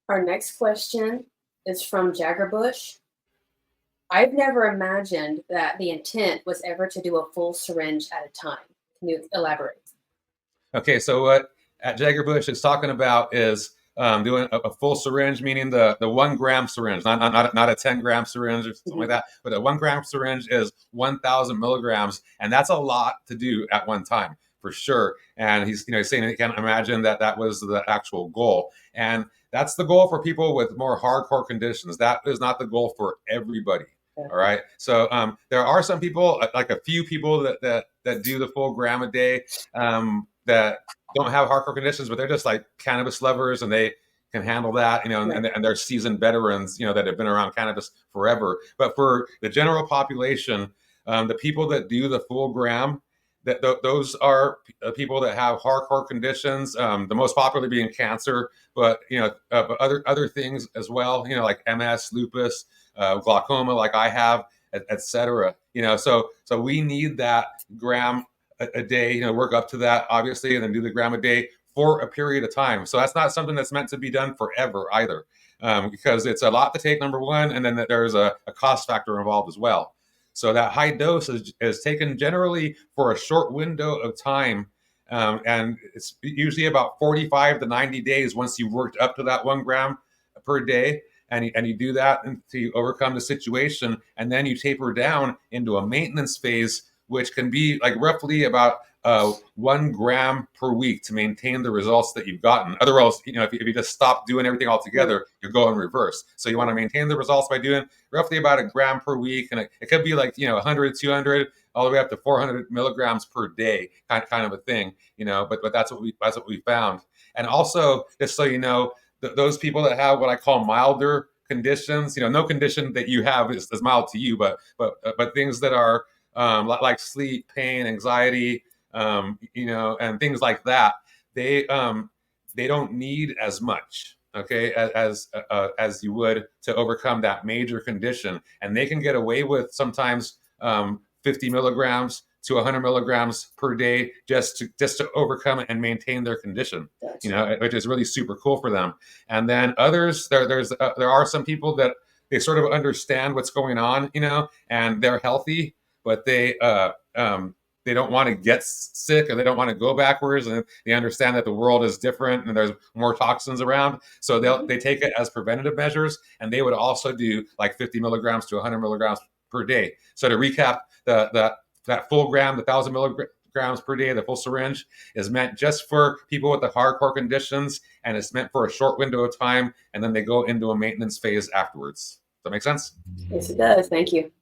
Our next question is from Jaggerbush. I've never imagined that the intent was ever to do a full syringe at a time. Can you elaborate? Okay, so what at Jaggerbush is talking about is doing a full syringe, meaning the 1 gram syringe, not a 10 gram syringe or something like Mhm. that, but a 1 gram syringe is 1,000 milligrams, and that's a lot to do at one time for sure. And he's saying he can't imagine that that was the actual goal, and that's the goal for people with more hardcore conditions. That is not the goal for everybody. All Okay. right. So there are some people, like a few people that do the full gram a day, that don't have hardcore conditions, but they're just like cannabis lovers and they can handle that, Right. and they're seasoned veterans, that have been around cannabis forever. But for the general population, the people that do the full gram, those are people that have hardcore conditions. The most popular being cancer, but but other things as well. Like MS, lupus, glaucoma, like I have, etc. So we need that gram a day, work up to that, obviously, and then do the gram a day for a period of time. So that's not something that's meant to be done forever either, because it's a lot to take, number one, and then there's a cost factor involved as well. So that high dose is taken generally for a short window of time, and it's usually about 45 to 90 days once you've worked up to that 1 gram per day. And you do that until you overcome the situation, and then you taper down into a maintenance phase, which can be like roughly about 1 gram per week to maintain the results that you've gotten. Otherwise, if you just stop doing everything Right. altogether, you're going reverse. So you want to maintain the results by doing roughly about 1 gram per week, and it could be like 100, 200, all the way up to 400 milligrams per day, kind of a thing. But that's what we found. And also, just so you know, those people that have what I call milder conditions, no condition that you have is mild to you, but things that are like sleep, pain, anxiety, and things like that. They don't need as much, okay, as you would to overcome that major condition, and they can get away with sometimes 50 milligrams to 100 milligrams per day just to overcome it and maintain their condition. Gotcha. Which is really super cool for them. And then others, there are some people that they sort of understand what's going on, and they're healthy, but they don't want to get sick, or they don't want to go backwards, and they understand that the world is different and there's more toxins around, so Mhm. they take it as preventative measures, and they would also do like 50 milligrams to 100 milligrams per day. So to recap, that full gram, the 1,000 milligrams per day, the full syringe, is meant just for people with the hardcore conditions, and it's meant for a short window of time, and then they go into a maintenance phase afterwards. Does that make sense? Yes, it does. Thank you.